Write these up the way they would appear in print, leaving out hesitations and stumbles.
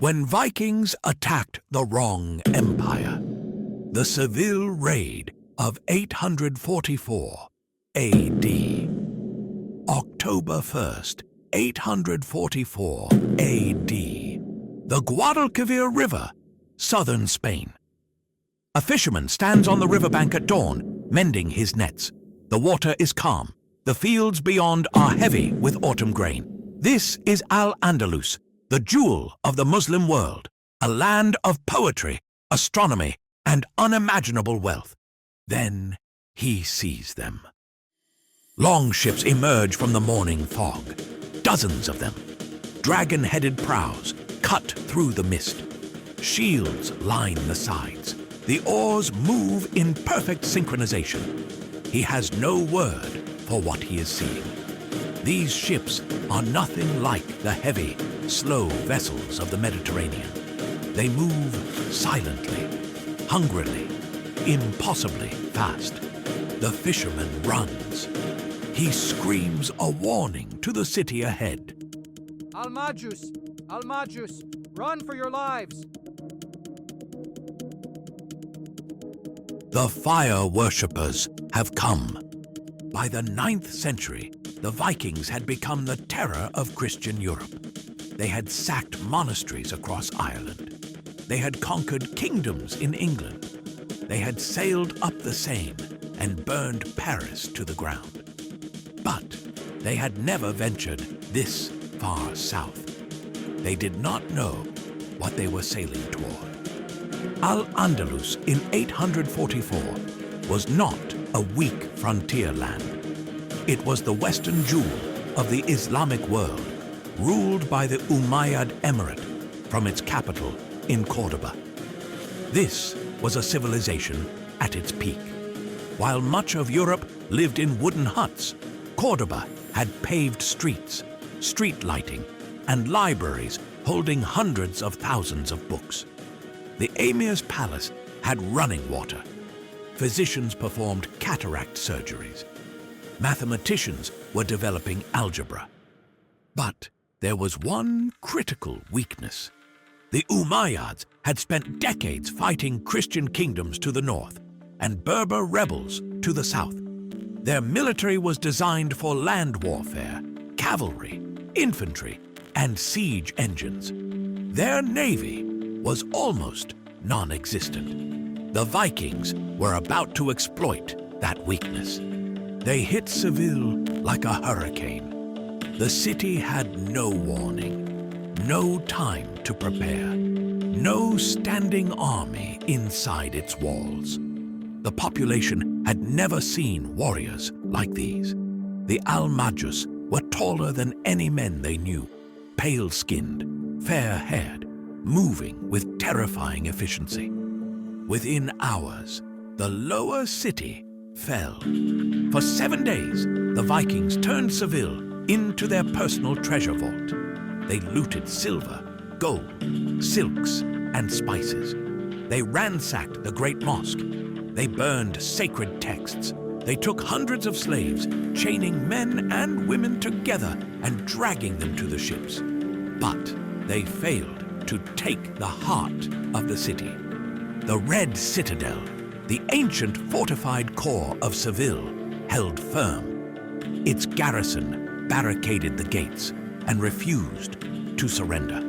When Vikings attacked the wrong empire, the Seville Raid of 844 AD. October 1st, 844 AD. The Guadalquivir River, southern Spain. A fisherman stands on the riverbank at dawn, mending his nets. The water is calm. The fields beyond are heavy with autumn grain. This is Al-Andalus, the jewel of the Muslim world, a land of poetry, astronomy, and unimaginable wealth. Then he sees them. Longships emerge from the morning fog, dozens of them. Dragon-headed prows cut through the mist. Shields line the sides. The oars move in perfect synchronization. He has no word for what he is seeing. These ships are nothing like the heavy, slow vessels of the Mediterranean. They move silently, hungrily, impossibly fast. The fisherman runs. He screams a warning to the city ahead. Al-Majus! Al-Majus! Run for your lives! The fire worshippers have come. By the 9th century, the Vikings had become the terror of Christian Europe. They had sacked monasteries across Ireland. They had conquered kingdoms in England. They had sailed up the Seine and burned Paris to the ground. But they had never ventured this far south. They did not know what they were sailing toward. Al-Andalus in 844 was not a weak frontier land. It was the western jewel of the Islamic world, ruled by the Umayyad Emirate from its capital in Cordoba. This was a civilization at its peak. While much of Europe lived in wooden huts, Cordoba had paved streets, street lighting, and libraries holding hundreds of thousands of books. The emir's palace had running water. Physicians performed cataract surgeries. Mathematicians were developing algebra. But there was one critical weakness. The Umayyads had spent decades fighting Christian kingdoms to the north and Berber rebels to the south. Their military was designed for land warfare, cavalry, infantry, and siege engines. Their navy was almost non-existent. The Vikings were about to exploit that weakness. They hit Seville like a hurricane. The city had no warning, no time to prepare, no standing army inside its walls. The population had never seen warriors like these. The Al-Majus were taller than any men they knew, pale-skinned, fair-haired, moving with terrifying efficiency. Within hours, the lower city fell. For 7 days, the Vikings turned Seville into their personal treasure vault. They looted silver, gold, silks, and spices. They ransacked the Great Mosque. They burned sacred texts. They took hundreds of slaves, chaining men and women together and dragging them to the ships. But they failed to take the heart of the city. The Red Citadel, the ancient fortified core of Seville, held firm. Its garrison barricaded the gates and refused to surrender.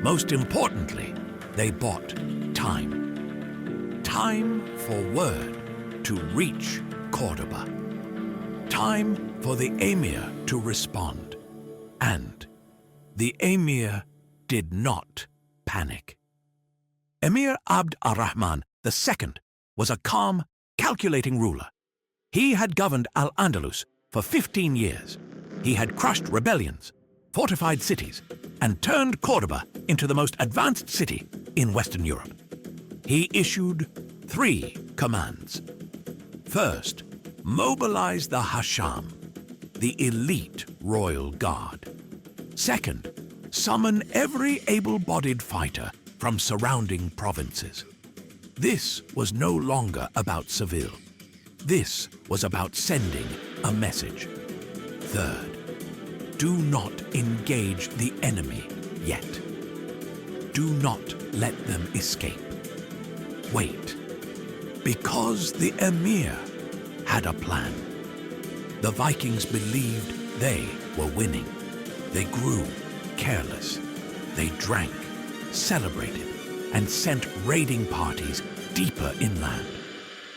Most importantly, they bought time. Time for word to reach Cordoba. Time for the emir to respond. And the emir did not panic. Emir Abd ar-Rahman II was a calm, calculating ruler. He had governed Al-Andalus for 15 years. He had crushed rebellions, fortified cities, and turned Cordoba into the most advanced city in Western Europe. He issued 3 commands. First, mobilize the Hasham, the elite royal guard. Second, summon every able-bodied fighter from surrounding provinces. This was no longer about Seville. This was about sending a message. Third, do not engage the enemy yet. Do not let them escape. Wait, because the Emir had a plan. The Vikings believed they were winning. They grew careless. They drank, celebrated, and sent raiding parties deeper inland.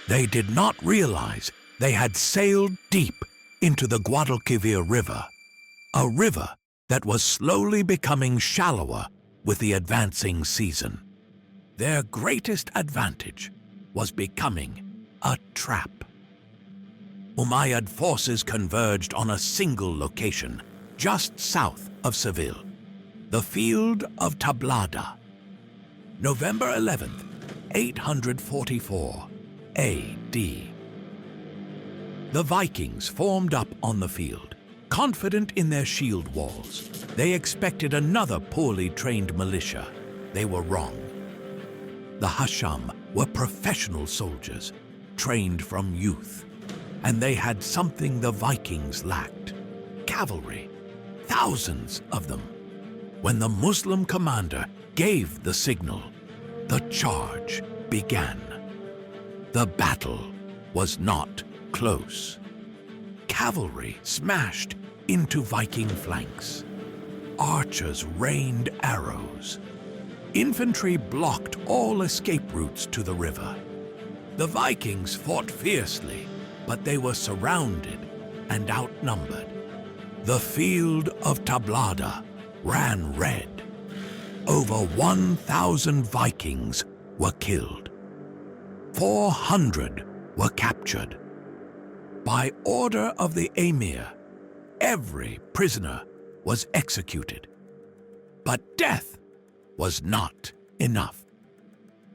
They did not realize they had sailed deep into the Guadalquivir River, a river that was slowly becoming shallower with the advancing season. Their greatest advantage was becoming a trap. Umayyad forces converged on a single location just south of Seville, the field of Tablada. November 11th, 844 A.D. The Vikings formed up on the field, confident in their shield walls. They expected another poorly trained militia. They were wrong. The Hasham were professional soldiers, trained from youth, and they had something the Vikings lacked: cavalry, thousands of them. When the Muslim commander gave the signal, the charge began. The battle was not close. Cavalry smashed into Viking flanks. Archers rained arrows. Infantry blocked all escape routes to the river. The Vikings fought fiercely, but they were surrounded and outnumbered. The field of Tablada ran red. Over 1,000 Vikings were killed. 400 were captured. By order of the Emir, every prisoner was executed. But death was not enough.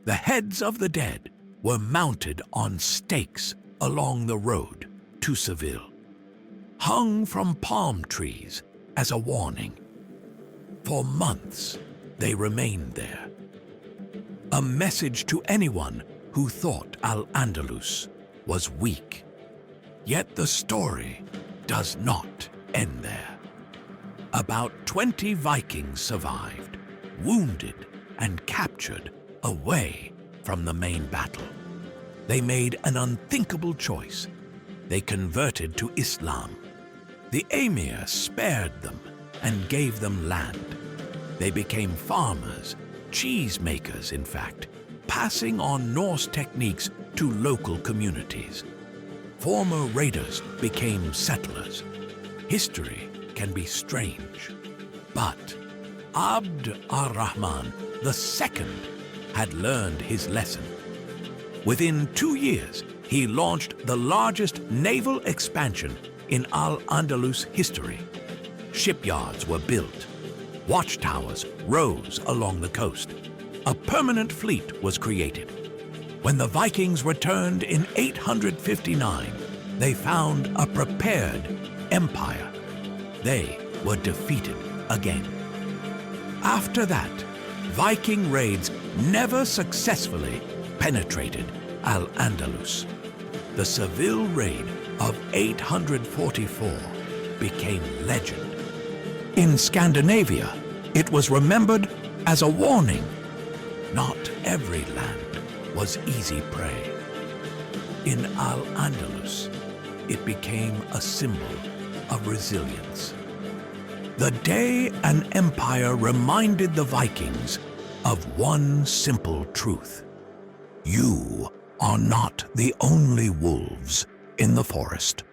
The heads of the dead were mounted on stakes along the road to Seville, hung from palm trees as a warning. For months, they remained there. A message to anyone who thought Al-Andalus was weak. Yet the story does not end there. About 20 Vikings survived, wounded and captured away from the main battle. They made an unthinkable choice. They converted to Islam. The Emir spared them and gave them land. They became farmers, cheese makers in fact, passing on Norse techniques to local communities. Former raiders became settlers. History can be strange, but Abd ar-Rahman II had learned his lesson. Within 2 years, he launched the largest naval expansion in Al-Andalus history. Shipyards were built. Watchtowers rose along the coast. A permanent fleet was created. When the Vikings returned in 859, they found a prepared empire. They were defeated again. After that, Viking raids never successfully penetrated Al-Andalus. The Seville Raid of 844 became legend. In Scandinavia, it was remembered as a warning. Not every land was easy prey. In Al-Andalus, it became a symbol of resilience. The day an empire reminded the Vikings of one simple truth: you are not the only wolves in the forest.